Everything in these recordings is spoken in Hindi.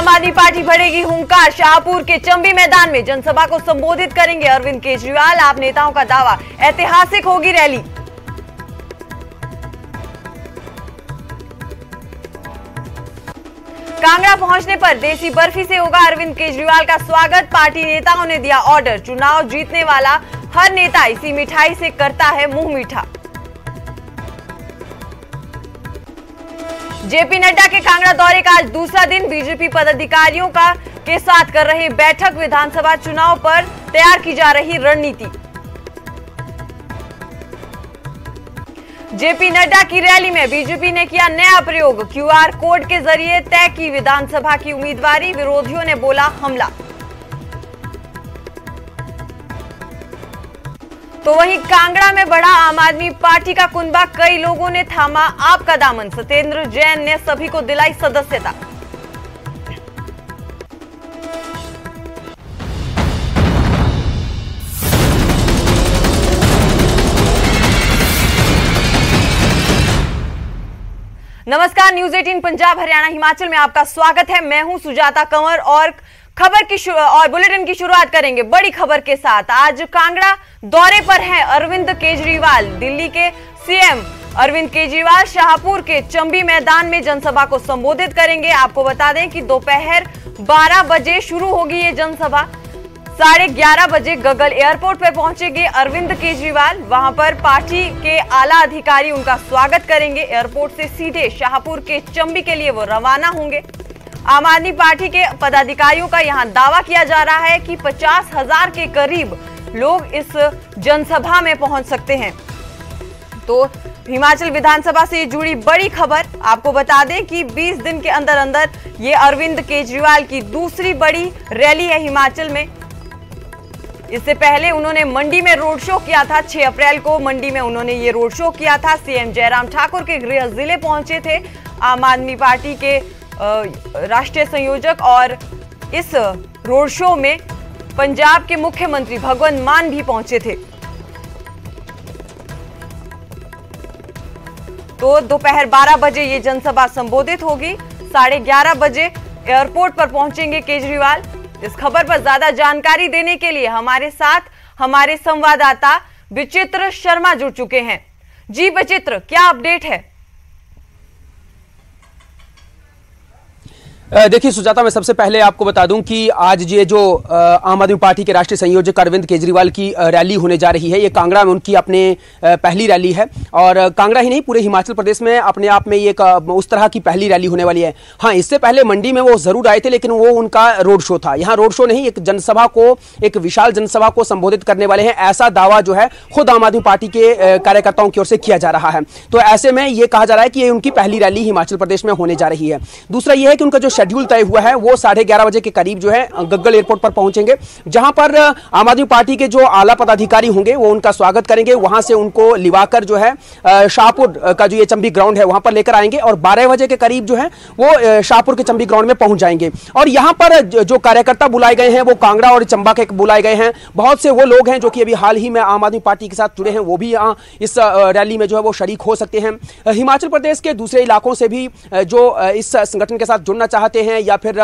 आम आदमी पार्टी भरेगी हुंकार, शाहपुर के चंबी मैदान में जनसभा को संबोधित करेंगे अरविंद केजरीवाल। आप नेताओं का दावा, ऐतिहासिक होगी रैली। कांगड़ा पहुंचने पर देसी बर्फी से होगा अरविंद केजरीवाल का स्वागत। पार्टी नेताओं ने दिया ऑर्डर, चुनाव जीतने वाला हर नेता इसी मिठाई से करता है मुंह मीठा। जेपी नड्डा के कांगड़ा दौरे का आज दूसरा दिन, बीजेपी पदाधिकारियों के साथ कर रहे बैठक। विधानसभा चुनाव पर तैयार की जा रही रणनीति। जेपी नड्डा की रैली में बीजेपी ने किया नया प्रयोग, क्यूआर कोड के जरिए तय की विधानसभा की उम्मीदवारी, विरोधियों ने बोला हमला। तो वहीं कांगड़ा में बढ़ा आम आदमी पार्टी का कुनबा, कई लोगों ने थामा आपका दामन। सत्येंद्र जैन ने सभी को दिलाई सदस्यता। नमस्कार, न्यूज 18 पंजाब हरियाणा हिमाचल में आपका स्वागत है। मैं हूं सुजाता कंवर और बुलेटिन की शुरुआत करेंगे बड़ी खबर के साथ। आज कांगड़ा दौरे पर हैं अरविंद केजरीवाल। दिल्ली के सीएम अरविंद केजरीवाल शाहपुर के चंबी मैदान में जनसभा को संबोधित करेंगे। आपको बता दें कि दोपहर 12 बजे शुरू होगी ये जनसभा। 11:30 बजे गगल एयरपोर्ट पर पहुंचेंगे अरविंद केजरीवाल। वहां पर पार्टी के आला अधिकारी उनका स्वागत करेंगे। एयरपोर्ट से सीधे शाहपुर के चंबी के लिए वो रवाना होंगे। आम आदमी पार्टी के पदाधिकारियों का यहां दावा किया जा रहा है कि 50,000 के करीब लोग इस जनसभा में पहुंच सकते हैं। तो हिमाचल विधानसभा से जुड़ी बड़ी खबर, आपको बता दें कि 20 दिन के अंदर अंदर ये अरविंद केजरीवाल की दूसरी बड़ी रैली है हिमाचल में। इससे पहले उन्होंने मंडी में रोड शो किया था। 6 अप्रैल को मंडी में उन्होंने ये रोड शो किया था। सीएम जयराम ठाकुर के गृह जिले पहुंचे थे आम आदमी पार्टी के राष्ट्रीय संयोजक, और इस रोड शो में पंजाब के मुख्यमंत्री भगवंत मान भी पहुंचे थे। तो दोपहर 12 बजे ये जनसभा संबोधित होगी। 11:30 बजे एयरपोर्ट पर पहुंचेंगे केजरीवाल। इस खबर पर ज्यादा जानकारी देने के लिए हमारे साथ हमारे संवाददाता विचित्र शर्मा जुड़ चुके हैं। जी विचित्र, क्या अपडेट है? देखिए सुजाता, मैं सबसे पहले आपको बता दूं कि आज ये जो आम आदमी पार्टी के राष्ट्रीय संयोजक अरविंद केजरीवाल की रैली होने जा रही है, ये कांगड़ा में उनकी अपने पहली रैली है। और कांगड़ा ही नहीं, पूरे हिमाचल प्रदेश में अपने आप में ये उस तरह की पहली रैली होने वाली है। हाँ, इससे पहले मंडी में वो जरूर आए थे, लेकिन वो उनका रोड शो था। यहाँ रोड शो नहीं, एक जनसभा को, एक विशाल जनसभा को संबोधित करने वाले हैं, ऐसा दावा जो है खुद आम आदमी पार्टी के कार्यकर्ताओं की ओर से किया जा रहा है। तो ऐसे में ये कहा जा रहा है कि ये उनकी पहली रैली हिमाचल प्रदेश में होने जा रही है। दूसरा ये है कि उनका जो शेड्यूल तय हुआ है वो 11:30 बजे के करीब जो है गग्गल एयरपोर्ट पर पहुंचेंगे, जहां पर आम आदमी पार्टी के जो आला पदाधिकारी होंगे वो उनका स्वागत करेंगे। वहां से उनको लिवाकर जो है शाहपुर का जो ये चंबी ग्राउंड है वहां पर लेकर आएंगे, और 12 बजे के करीब जो है वो शाहपुर के चंबी ग्राउंड में पहुंच जाएंगे। और यहां पर जो कार्यकर्ता बुलाए गए हैं वो कांगड़ा और चंबा के बुलाए गए हैं। बहुत से वो लोग हैं जो कि अभी हाल ही में आम आदमी पार्टी के साथ जुड़े हैं, वो भी यहाँ इस रैली में जो है वो शरीक हो सकते हैं। हिमाचल प्रदेश के दूसरे इलाकों से भी जो इस संगठन के साथ जुड़ना चाहते हैं या फिर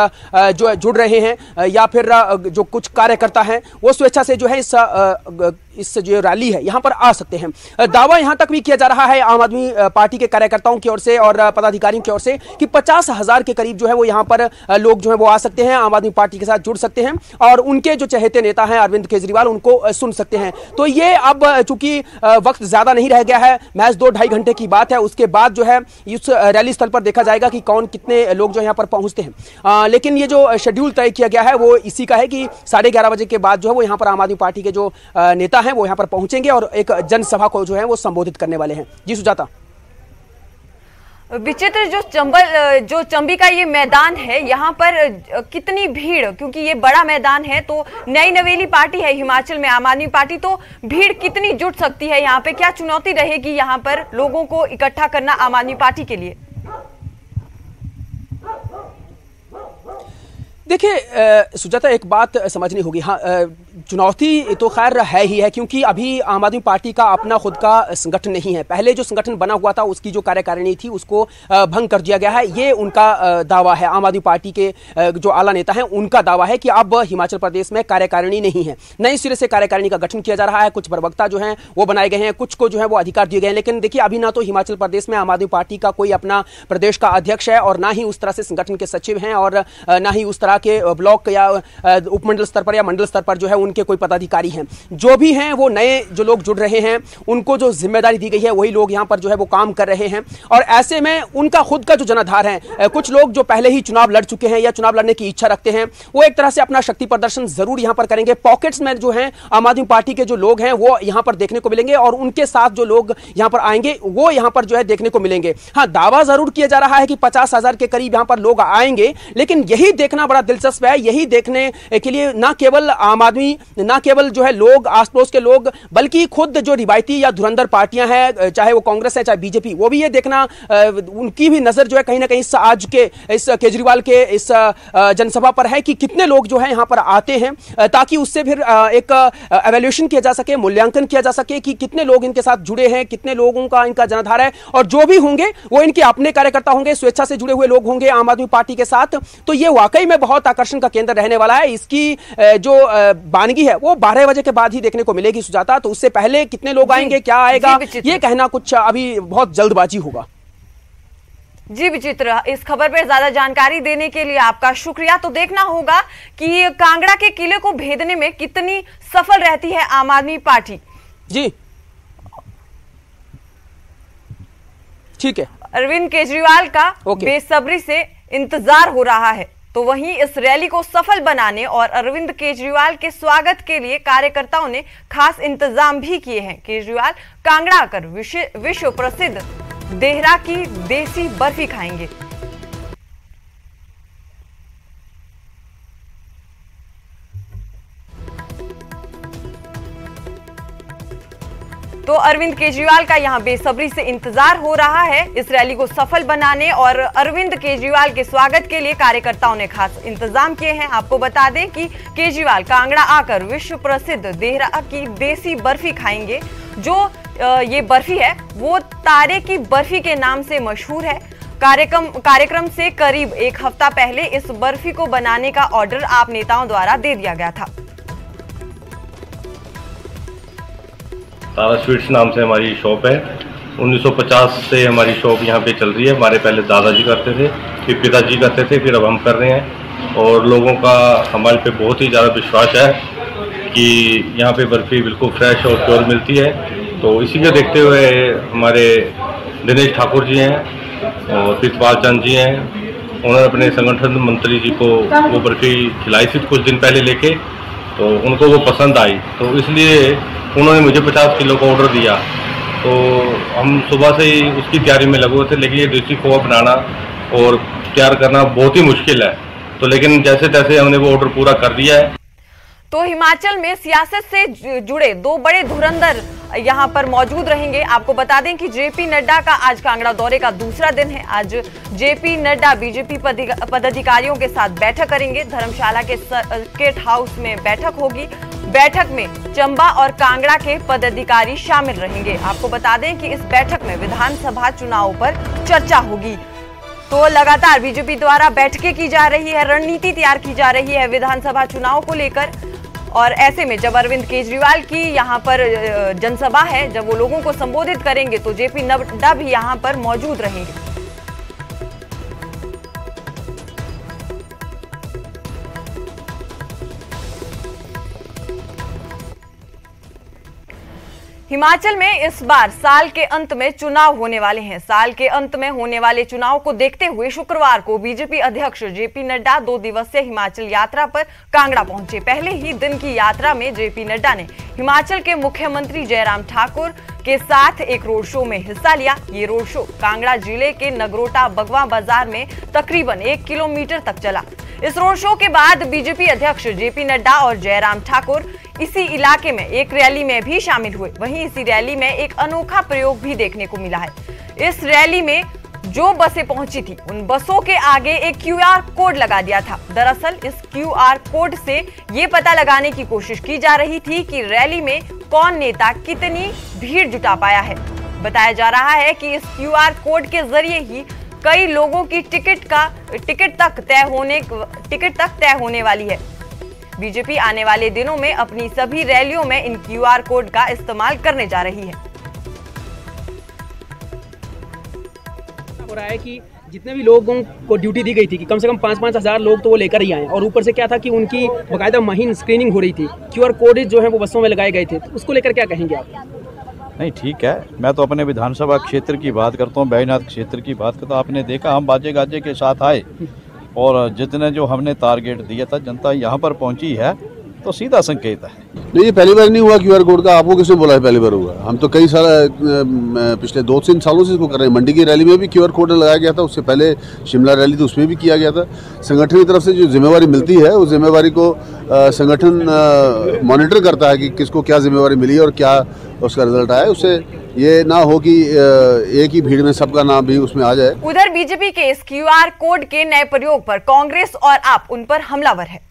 जो जुड़ रहे हैं, या फिर जो कुछ कार्यकर्ता हैं वो स्वेच्छा से जो है इस जो रैली है यहाँ पर आ सकते हैं। दावा यहाँ तक भी किया जा रहा है आम आदमी पार्टी के कार्यकर्ताओं की ओर से और पदाधिकारियों की ओर से कि 50,000 के करीब जो है वो यहाँ पर लोग जो है वो आ सकते हैं, आम आदमी पार्टी के साथ जुड़ सकते हैं और उनके जो चहेते नेता हैं अरविंद केजरीवाल उनको सुन सकते हैं। तो ये अब चूंकि वक्त ज्यादा नहीं रह गया है, महज 2-2.5 घंटे की बात है, उसके बाद जो है इस रैली स्थल पर देखा जाएगा कि कौन कितने लोग जो यहाँ पर पहुंचते हैं। लेकिन ये जो शेड्यूल तय किया गया है वो इसी का है कि 11:30 बजे के बाद जो है वो यहाँ पर आम आदमी पार्टी के जो नेता हैं वो यहाँ पर पहुंचेंगे और एक जनसभा को जो है वो संबोधित करने वाले हैं। जी सुजाता। विचित्र, जो चंबी का ये मैदान है यहाँ पर कितनी भीड़, क्योंकि ये बड़ा मैदान है, तो नई नवेली पार्टी है हिमाचल में आम आदमी पार्टी, तो भीड़ कितनी जुट सकती है यहाँ पे? क्या चुनौती रहेगी यहाँ पर लोगों को इकट्ठा करना आम आदमी पार्टी के लिए? देखिए सुजाता, एक बात समझनी होगी। हाँ, चुनौती तो खैर है ही है, क्योंकि अभी आम आदमी पार्टी का अपना खुद का संगठन नहीं है। पहले जो संगठन बना हुआ था उसकी जो कार्यकारिणी थी उसको भंग कर दिया गया है, ये उनका दावा है। आम आदमी पार्टी के जो आला नेता हैं उनका दावा है कि अब हिमाचल प्रदेश में कार्यकारिणी नहीं है, नए सिरे से कार्यकारिणी का गठन किया जा रहा है। कुछ प्रवक्ता जो हैं वो बनाए गए हैं, कुछ को जो है वो अधिकार दिए गए हैं। लेकिन देखिए, अभी ना तो हिमाचल प्रदेश में आम आदमी पार्टी का कोई अपना प्रदेश का अध्यक्ष है, और ना ही उस तरह से संगठन के सचिव हैं, और ना ही उस तरह के ब्लॉक या उपमंडल स्तर पर या मंडल स्तर पर जो है उनके कोई पदाधिकारी हैं। जो भी हैं वो नए जो लोग जुड़ रहे हैं, उनको जो जिम्मेदारी दी गई है वही लोग यहां पर जो है वो काम कर रहे हैं। और ऐसे में उनका खुद का जो जनाधार है, कुछ लोग जो पहले ही चुनाव लड़ चुके हैं या चुनाव लड़ने की इच्छा रखते हैं, वो एक तरह से अपना शक्ति प्रदर्शन जरूर यहां पर करेंगे। पॉकेट्स में जो है आम आदमी पार्टी के जो लोग हैं वो यहां पर देखने को मिलेंगे, और उनके साथ जो लोग यहां पर आएंगे वो यहां पर जो है देखने को मिलेंगे। हाँ, दावा जरूर किया जा रहा है कि 50,000 के करीब यहां पर लोग आएंगे, लेकिन यही देखना बड़ा दिलचस्प है। यही देखने के लिए ना केवल आम आदमी, ना केवल जो है लोग, आस पड़ोस के लोग, बल्कि खुद जो रिवायती या धुरंधर पार्टियां हैं, चाहे वो कांग्रेस है चाहे बीजेपी, वो भी ये देखना, उनकी भी नजर जो है कहीं ना कहीं आज के इस केजरीवाल के इस जनसभा पर है कि कितने लोग जो है यहां पर आते हैं, ताकि उससे फिर एक एवेल्यूएशन किया जा सके, मूल्यांकन किया जा सके कि कितने लोग इनके साथ जुड़े हैं, कितने लोगों का इनका जनाधार है। और जो भी होंगे वो इनके अपने कार्यकर्ता होंगे, स्वेच्छा से जुड़े हुए लोग होंगे आम आदमी पार्टी के साथ। तो ये वाकई में बहुत आकर्षण का केंद्र रहने वाला है। इसकी जो बानगी है वो 12 बजे के बाद ही देखने को मिलेगी सुजाता। तो उससे पहले कितने लोग आएंगे, क्या आएगा, ये कहना कुछ अभी बहुत जल्दबाजी होगा। जी विचित्र, इस खबर पर ज्यादा जानकारी देने के लिए आपका शुक्रिया। तो देखना होगा कि कांगड़ा के किले को भेदने में कितनी सफल रहती है आम आदमी पार्टी। जी ठीक है। अरविंद केजरीवाल का बेसब्री से इंतजार हो रहा है, तो वहीं इस रैली को सफल बनाने और अरविंद केजरीवाल के स्वागत के लिए कार्यकर्ताओं ने खास इंतजाम भी किए हैं। केजरीवाल कांगड़ा आकर विश्व प्रसिद्ध देहरा की देसी बर्फी खाएंगे। तो अरविंद केजरीवाल का यहां बेसब्री से इंतजार हो रहा है इस रैली को सफल बनाने, और अरविंद केजरीवाल के स्वागत के लिए कार्यकर्ताओं ने खास इंतजाम किए हैं। आपको बता दें कि केजरीवाल कांगड़ा आकर विश्व प्रसिद्ध देहरा की देसी बर्फी खाएंगे। जो ये बर्फी है वो तारे की बर्फी के नाम से मशहूर है। कार्यक्रम से करीब एक हफ्ता पहले इस बर्फी को बनाने का ऑर्डर आप नेताओं द्वारा दे दिया गया था। तारा स्वीट्स नाम से हमारी शॉप है। 1950 से हमारी शॉप यहाँ पे चल रही है। हमारे पहले दादाजी करते थे, फिर पिताजी करते थे, फिर अब हम कर रहे हैं। और लोगों का हमारे पे बहुत ही ज़्यादा विश्वास है कि यहाँ पे बर्फ़ी बिल्कुल फ्रेश और प्योर मिलती है। तो इसी को देखते हुए हमारे दिनेश ठाकुर जी हैं और प्रीतपाल चंद जी हैं, उन्होंने अपने संगठन मंत्री जी को वो बर्फ़ी खिलाई थी कुछ दिन पहले लेके, तो उनको वो पसंद आई, तो इसलिए उन्होंने मुझे 50 किलो का ऑर्डर दिया। तो हम सुबह से ही उसकी तैयारी में लगे हुए थे, लेकिन ये देसी खोआ बनाना और तैयार करना बहुत ही मुश्किल है। तो लेकिन जैसे तैसे हमने वो ऑर्डर पूरा कर दिया है। तो हिमाचल में सियासत से जुड़े दो बड़े धुरंधर यहां पर मौजूद रहेंगे। आपको बता दें कि जेपी नड्डा का आज कांगड़ा दौरे का दूसरा दिन है। आज जेपी नड्डा बीजेपी पदाधिकारियों के साथ बैठक करेंगे। धर्मशाला के सर्किट हाउस में बैठक होगी। बैठक में चंबा और कांगड़ा के पदाधिकारी शामिल रहेंगे। आपको बता दें कि इस बैठक में विधानसभा चुनाव पर चर्चा होगी। तो लगातार बीजेपी द्वारा बैठकें की जा रही है, रणनीति तैयार की जा रही है विधानसभा चुनाव को लेकर। और ऐसे में जब अरविंद केजरीवाल की यहां पर जनसभा है, जब वो लोगों को संबोधित करेंगे, तो जेपी नड्डा भी यहां पर मौजूद रहेंगे। हिमाचल में इस बार साल के अंत में चुनाव होने वाले हैं। साल के अंत में होने वाले चुनाव को देखते हुए शुक्रवार को बीजेपी अध्यक्ष जेपी नड्डा 2 दिवसीय हिमाचल यात्रा पर कांगड़ा पहुंचे। पहले ही दिन की यात्रा में जेपी नड्डा ने हिमाचल के मुख्यमंत्री जयराम ठाकुर के साथ एक रोड शो में हिस्सा लिया। ये रोड शो कांगड़ा जिले के नगरोटा बगवा बाजार में तकरीबन 1 किलोमीटर तक चला। इस रोड शो के बाद बीजेपी अध्यक्ष जेपी नड्डा और जयराम ठाकुर इसी इलाके में एक रैली में भी शामिल हुए। वहीं इसी रैली में एक अनोखा प्रयोग भी देखने को मिला है। इस रैली में जो बसें पहुंची थी उन बसों के आगे एक QR कोड लगा दिया था। दरअसल इस QR कोड से ये पता लगाने की कोशिश की जा रही थी कि रैली में कौन नेता कितनी भीड़ जुटा पाया है। बताया जा रहा है कि इस QR कोड के जरिए ही कई लोगों की टिकट तक तय होने वाली है। बीजेपी आने वाले दिनों में अपनी सभी रैलियों में इन QR कोड का इस्तेमाल करने जा रही है। हो रहा है कि जितने भी लोगों को ड्यूटी दी गई थी कि कम से कम 5-5 हज़ार लोग तो वो लेकर ही आए, और ऊपर से क्या था कि उनकी बाकायदा महीन स्क्रीनिंग हो रही थी। QR कोड जो है वो बसों में लगाए गए थे, तो उसको लेकर क्या कहेंगे आप? नहीं, ठीक है। मैं तो अपने विधानसभा क्षेत्र की बात करता हूँ, बैजनाथ क्षेत्र की बात करता हूँ। आपने देखा हम बाजे गाजे के साथ आए और जितने जो हमने टारगेट दिया था, जनता यहाँ पर पहुँची है, तो सीधा संकेत है। नहीं, ये पहली बार नहीं हुआ QR कोड का। आपको किसने बोला है पहली बार हुआ? हम तो कई साल पिछले 2-3 सालों से इसको कर रहे हैं। मंडी की रैली में भी QR कोड लगाया गया था, उससे पहले शिमला रैली थी उसमें भी किया गया था। संगठन की तरफ से जो जिम्मेवारी मिलती है उस जिम्मेवारी को संगठन मॉनिटर करता है कि किसको क्या जिम्मेवारी मिली और क्या उसका रिजल्ट आया। उससे ये ना हो कि एक ही भीड़ में सबका नाम भी उसमें आ जाए। उधर बीजेपी के इस QR कोड के नए प्रयोग पर कांग्रेस और आप उन पर हमलावर है।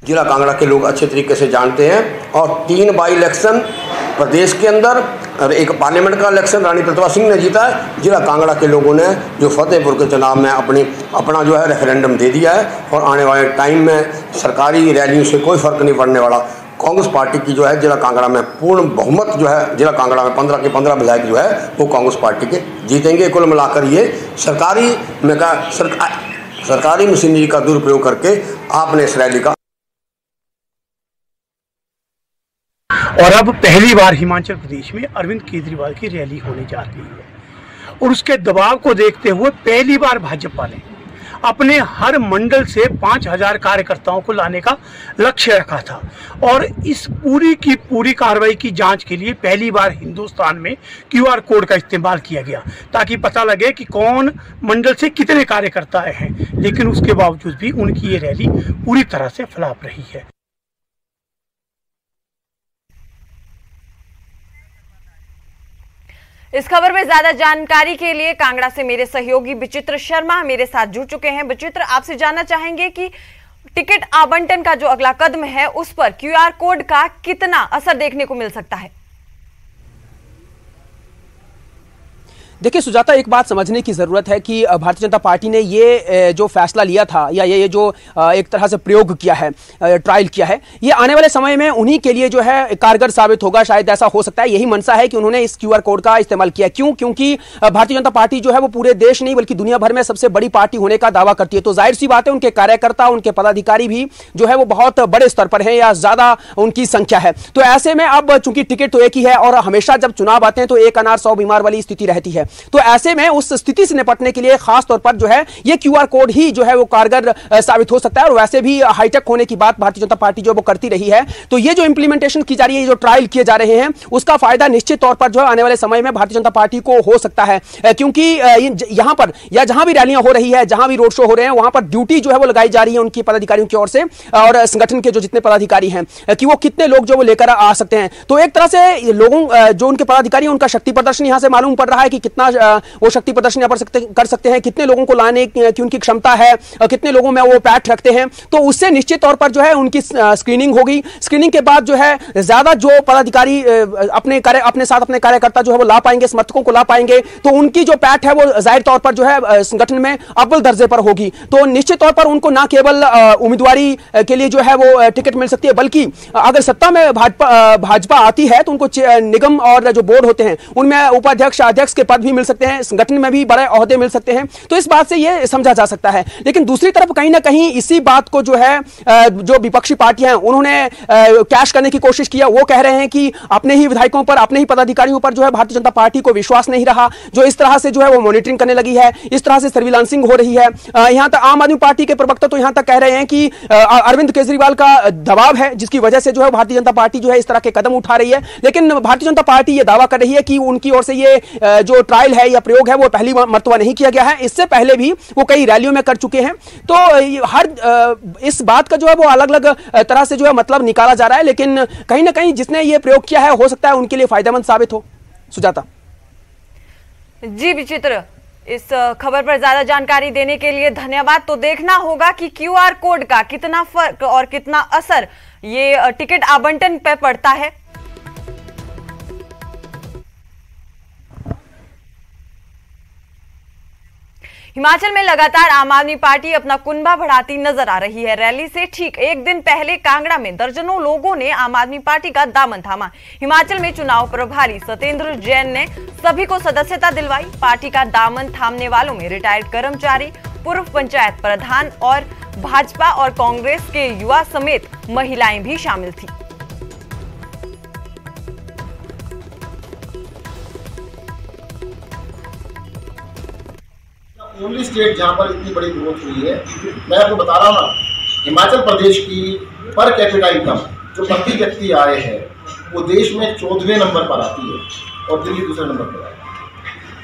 जिला कांगड़ा के लोग अच्छे तरीके से जानते हैं और 3 बाई इलेक्शन प्रदेश के अंदर और एक पार्लियामेंट का इलेक्शन रानी प्रतिभा सिंह ने जीता है। जिला कांगड़ा के लोगों ने जो फतेहपुर के चुनाव में अपना जो है रेफरेंडम दे दिया है और आने वाले टाइम में सरकारी रैलियों से कोई फर्क नहीं पड़ने वाला। कांग्रेस पार्टी की जो है जिला कांगड़ा में पूर्ण बहुमत जो है, जिला कांगड़ा में 15 के 15 विधायक जो है वो कांग्रेस पार्टी के जीतेंगे। कुल मिलाकर ये सरकारी मशीनरी का दुरुपयोग करके आपने इस रैली का। और अब पहली बार हिमाचल प्रदेश में अरविंद केजरीवाल की रैली होने जा रही है और उसके दबाव को देखते हुए पहली बार भाजपा ने अपने हर मंडल से 5000 कार्यकर्ताओं को लाने का लक्ष्य रखा था और इस पूरी की पूरी कार्रवाई की जांच के लिए पहली बार हिंदुस्तान में QR कोड का इस्तेमाल किया गया ताकि पता लगे कि कौन मंडल से कितने कार्यकर्ता आए हैं। लेकिन उसके बावजूद भी उनकी ये रैली पूरी तरह से फ्लॉप रही है। इस खबर में ज्यादा जानकारी के लिए कांगड़ा से मेरे सहयोगी विचित्र शर्मा मेरे साथ जुड़ चुके हैं। विचित्र, आपसे जानना चाहेंगे कि टिकट आवंटन का जो अगला कदम है उस पर QR कोड का कितना असर देखने को मिल सकता है? देखिए सुजाता, एक बात समझने की जरूरत है कि भारतीय जनता पार्टी ने ये जो फैसला लिया था या ये जो एक तरह से प्रयोग किया है, ट्रायल किया है, ये आने वाले समय में उन्हीं के लिए जो है कारगर साबित होगा। शायद ऐसा हो सकता है, यही मंशा है कि उन्होंने इस QR कोड का इस्तेमाल किया। क्यों? क्योंकि भारतीय जनता पार्टी जो है वो पूरे देश नहीं बल्कि दुनिया भर में सबसे बड़ी पार्टी होने का दावा करती है। तो जाहिर सी बात है उनके कार्यकर्ता, उनके पदाधिकारी भी जो है वो बहुत बड़े स्तर पर है या ज्यादा उनकी संख्या है। तो ऐसे में अब चूंकि टिकट तो एक ही है और हमेशा जब चुनाव आते हैं तो एक अनार 100 बीमार वाली स्थिति रहती है। तो ऐसे में उस स्थिति से निपटने के लिए खास तौर पर जो है ये QR कोड ही जो है वो कारगर साबित हो सकता है। और वैसे भी हाईटेक होने की बात भारतीय जनता पार्टी जो वो करती रही है। तो ये जो इंप्लीमेंटेशन की जा रही है, जो ट्रायल किए जा रहे हैं, उसका फायदा निश्चित तौर पर जो है आने वाले समय में भारतीय जनता पार्टी को हो सकता है। क्योंकि यहां पर या जहां भी रैलियां हो रही है, जहां भी रोड शो हो रहे हैं, वहां पर ड्यूटी जो है वो लगाई जा रही है उनकी पदाधिकारियों की ओर से और संगठन के जो जितने पदाधिकारी हैं कि वो कितने लोग जो वो लेकर आ सकते हैं। तो एक तरह से लोगों जो उनके पदाधिकारी उनका शक्ति प्रदर्शन यहां से मालूम पड़ रहा है कि कितना वो शक्ति प्रदर्शन कर सकते हैं, कितने लोगों को लाने की उनकी क्षमता है, कितने लोगों में वो पैठ रखते हैं। तो उससे निश्चित तौर पर जो है उनकी स्क्रीनिंग होगी। स्क्रीनिंग के बाद जो है ज्यादा जो पदाधिकारी अपने साथ अपने कार्यकर्ता जो है वो ला पाएंगे, समर्थकों को ला पाएंगे, तो उनकी जो पैठ है वो जाहिर तौर पर जो है संगठन में अव्वल दर्जे पर होगी। तो निश्चित तौर पर उनको न केवल उम्मीदवारी के लिए जो है वो टिकट मिल सकती है, बल्कि अगर सत्ता में भाजपा आती है तो उनको निगम और जो बोर्ड होते हैं उनमें उपाध्यक्ष, अध्यक्ष के पद भी मिल सकते हैं, संगठन में भी बड़े ओहदे मिल सकते हैं। तो इस बात से यह समझा जा सकता है। लेकिन दूसरी तरफ कहीं ना कहीं इसी बात को जो है जो विपक्षी पार्टियां उन्होंने कैश करने की कोशिश किया। वो कह रहे हैं कि अपने ही विधायकों पर, अपने ही पदाधिकारियों पर जो है भारतीय जनता पार्टी को विश्वास नहीं रहा, जो इस तरह से जो है वो मॉनिटरिंग करने लगी है, इस तरह से सर्विलांसिंग हो रही है। यहां तक आम आदमी पार्टी के प्रवक्ता तो यहां तक कह रहे हैं कि अरविंद केजरीवाल का दबाव है जिसकी वजह से जो है भारतीय जनता पार्टी जो है इस तरह के कदम उठा रही है। लेकिन भारतीय जनता पार्टी यह दावा कर रही है कि उनकी ओर से ये जो ट्रायल है या प्रयोग है वो पहली मर्तबा नहीं किया गया है। इससे पहले भी वो कई रैलियों में कर चुके हैं। तो हर इस बात का जो है वो अलग अलग तरह से जो है मतलब निकाला जा रहा है। लेकिन कहीं ना कहीं जिसने ये प्रयोग किया है हो सकता है उनके लिए फायदेमंद साबित हो। सुजाता, जी विचित्र, इस खबर पर ज्यादा जानकारी देने के लिए धन्यवाद। तो देखना होगा कि क्यूआर कोड का कितना फर्क और कितना असर ये टिकट आवंटन पे पड़ता है। हिमाचल में लगातार आम आदमी पार्टी अपना कुनबा बढ़ाती नजर आ रही है। रैली से ठीक एक दिन पहले कांगड़ा में दर्जनों लोगों ने आम आदमी पार्टी का दामन थामा। हिमाचल में चुनाव प्रभारी सत्येंद्र जैन ने सभी को सदस्यता दिलवाई। पार्टी का दामन थामने वालों में रिटायर्ड कर्मचारी, पूर्व पंचायत प्रधान और भाजपा और कांग्रेस के युवा समेत महिलाएं भी शामिल थी। ओनली स्टेट जहाँ पर इतनी बड़ी ग्रोथ हुई है, मैं आपको बता रहा हूँ ना, हिमाचल प्रदेश की पर कैपिटा इनकम जो प्रति व्यक्ति आय है वो देश में 14वें नंबर पर आती है और दिल्ली दूसरे नंबर पर है।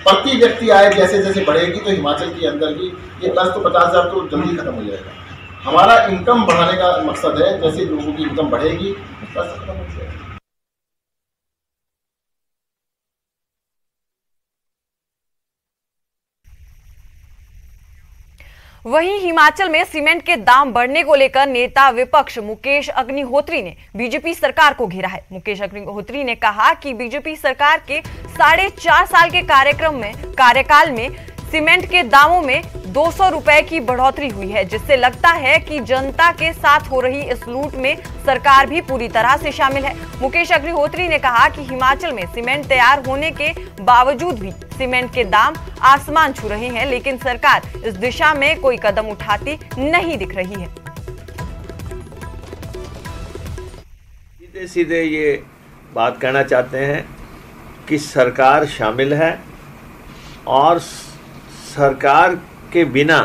प्रति व्यक्ति आय जैसे जैसे बढ़ेगी तो हिमाचल के अंदर की ये 10 तो 50,000 तो जल्दी खत्म हो जाएगा। हमारा इनकम बढ़ाने का मकसद है, जैसे लोगों की इनकम बढ़ेगी 10 खत्म हो जाएगा। वहीं हिमाचल में सीमेंट के दाम बढ़ने को लेकर नेता विपक्ष मुकेश अग्निहोत्री ने बीजेपी सरकार को घेरा है। मुकेश अग्निहोत्री ने कहा कि बीजेपी सरकार के 4.5 साल के कार्यकाल में सीमेंट के दामों में 200 रुपए की बढ़ोतरी हुई है, जिससे लगता है कि जनता के साथ हो रही इस लूट में सरकार भी पूरी तरह से शामिल है। मुकेश अग्निहोत्री ने कहा कि हिमाचल में सीमेंट तैयार होने के बावजूद भी सीमेंट के दाम आसमान छू रहे हैं, लेकिन सरकार इस दिशा में कोई कदम उठाती नहीं दिख रही है। सीधे सीधे ये बात कहना चाहते हैं कि सरकार शामिल है और सरकार के बिना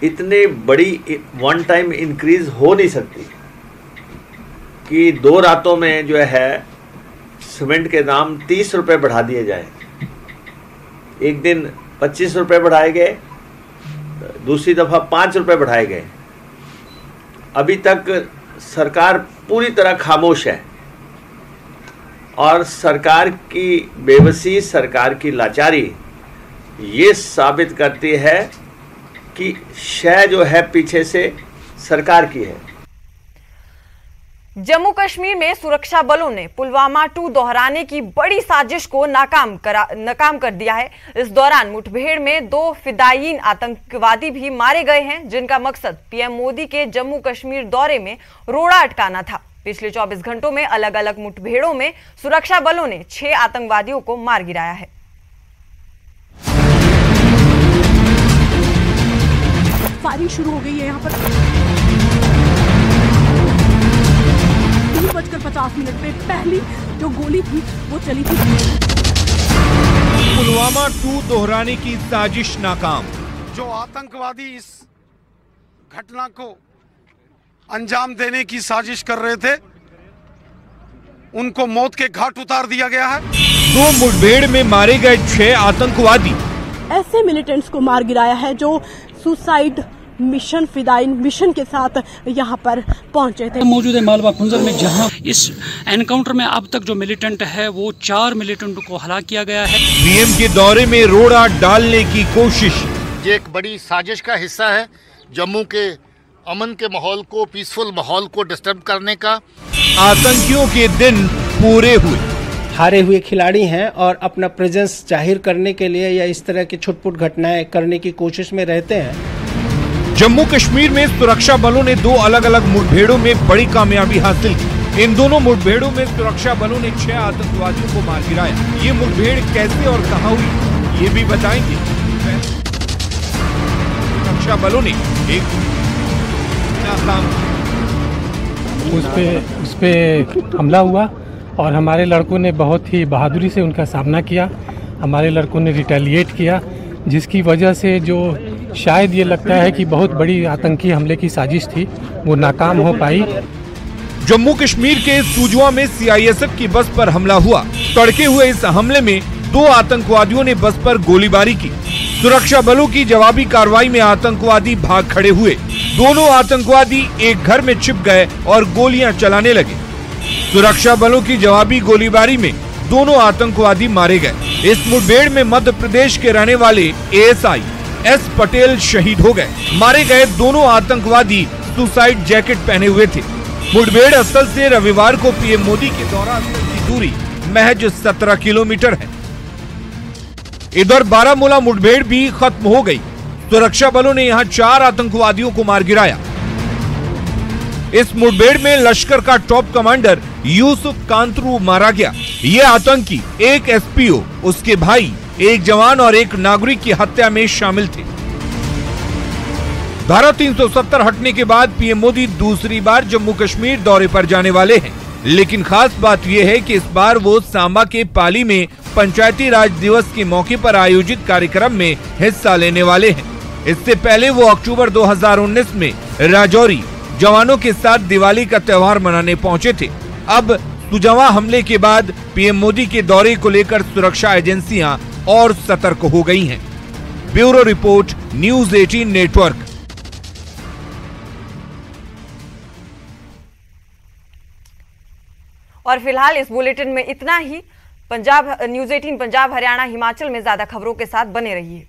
इतनी बड़ी वन टाइम इंक्रीज हो नहीं सकती कि 2 रातों में जो है सीमेंट के दाम 30 रुपये बढ़ा दिए जाए। एक दिन 25 रुपये बढ़ाए गए, दूसरी दफ़ा 5 रुपये बढ़ाए गए। अभी तक सरकार पूरी तरह खामोश है और सरकार की बेबसी, सरकार की लाचारी ये साबित करती है कि शय जो है पीछे से सरकार की है। जम्मू कश्मीर में सुरक्षा बलों ने पुलवामा 2 दोहराने की बड़ी साजिश को नाकाम कर दिया है। इस दौरान मुठभेड़ में 2 फिदायीन आतंकवादी भी मारे गए हैं, जिनका मकसद पीएम मोदी के जम्मू कश्मीर दौरे में रोड़ा अटकाना था। पिछले 24 घंटों में अलग अलग मुठभेड़ों में सुरक्षा बलों ने 6 आतंकवादियों को मार गिराया है। फायरिंग शुरू हो गई है यहाँ पर। 3:50 पे पहली जो गोली थी वो चली थी। पुलवामा 2 दोहराने की साजिश नाकाम। जो आतंकवादी इस घटना को अंजाम देने की साजिश कर रहे थे, उनको मौत के घाट उतार दिया गया है। 2 मुठभेड़ में मारे गए 6 आतंकवादी। ऐसे मिलिटेंट्स को मार गिराया है जो सुसाइड मिशन, फिदाइन मिशन के साथ यहाँ पर पहुंचे थे। मौजूद है मालवा खुंजर में, जहां इस एनकाउंटर में अब तक जो मिलिटेंट है वो 4 मिलिटेंट को हलाक किया गया है। पीएम के दौरे में रोड़ा डालने की कोशिश। ये एक बड़ी साजिश का हिस्सा है, जम्मू के अमन के माहौल को, पीसफुल माहौल को डिस्टर्ब करने का। आतंकियों के दिन पूरे हुए। हारे हुए खिलाड़ी हैं और अपना प्रेजेंस जाहिर करने के लिए या इस तरह की छुटपुट घटनाएं करने की कोशिश में रहते हैं। जम्मू कश्मीर में सुरक्षा बलों ने 2 अलग अलग मुठभेड़ों में बड़ी कामयाबी हासिल की। इन दोनों मुठभेड़ों में सुरक्षा बलों ने 6 आतंकवादियों को मार गिराया। ये मुठभेड़ कैसे और कहां हुई ये भी बताएंगे। सुरक्षा बलों ने एक उस पे हमला हुआ और हमारे लड़कों ने बहुत ही बहादुरी से उनका सामना किया। हमारे लड़कों ने रिटेलिएट किया, जिसकी वजह से जो शायद ये लगता है कि बहुत बड़ी आतंकी हमले की साजिश थी, वो नाकाम हो पाई। जम्मू कश्मीर के सुजवा में सीआईएसएफ की बस पर हमला हुआ। तड़के हुए इस हमले में 2 आतंकवादियों ने बस पर गोलीबारी की। सुरक्षा बलों की जवाबी कार्रवाई में आतंकवादी भाग खड़े हुए। दोनों आतंकवादी एक घर में छिप गए और गोलियां चलाने लगे। सुरक्षा बलों की जवाबी गोलीबारी में दोनों आतंकवादी मारे गए। इस मुठभेड़ में मध्य प्रदेश के रहने वाले ASI S पटेल शहीद हो गए। मारे गए दोनों आतंकवादी सुसाइड जैकेट पहने हुए थे। मुठभेड़ स्थल से रविवार को PM मोदी के दौरा स्थल की दूरी महज 17 किलोमीटर है। इधर बारामूला मुठभेड़ भी खत्म हो गई। सुरक्षा बलों ने यहां 4 आतंकवादियों को मार गिराया। इस मुठभेड़ में लश्कर का टॉप कमांडर यूसुफ कांतरू मारा गया। ये आतंकी एक SPO, उसके भाई, एक जवान और एक नागरिक की हत्या में शामिल थे। धारा 370 हटने के बाद PM मोदी दूसरी बार जम्मू कश्मीर दौरे पर जाने वाले हैं। लेकिन खास बात यह है कि इस बार वो सांबा के पाली में पंचायती राज दिवस के मौके पर आयोजित कार्यक्रम में हिस्सा लेने वाले हैं। इससे पहले वो अक्टूबर 2019 में राजौरी जवानों के साथ दिवाली का त्योहार मनाने पहुंचे थे। अब सुजवा हमले के बाद PM मोदी के दौरे को लेकर सुरक्षा एजेंसियां और सतर्क हो गई हैं। Bureau report, news 18 network. और फिलहाल इस बुलेटिन में इतना ही। पंजाब न्यूज़ 18 पंजाब, हरियाणा, हिमाचल में ज्यादा खबरों के साथ बने रहिए।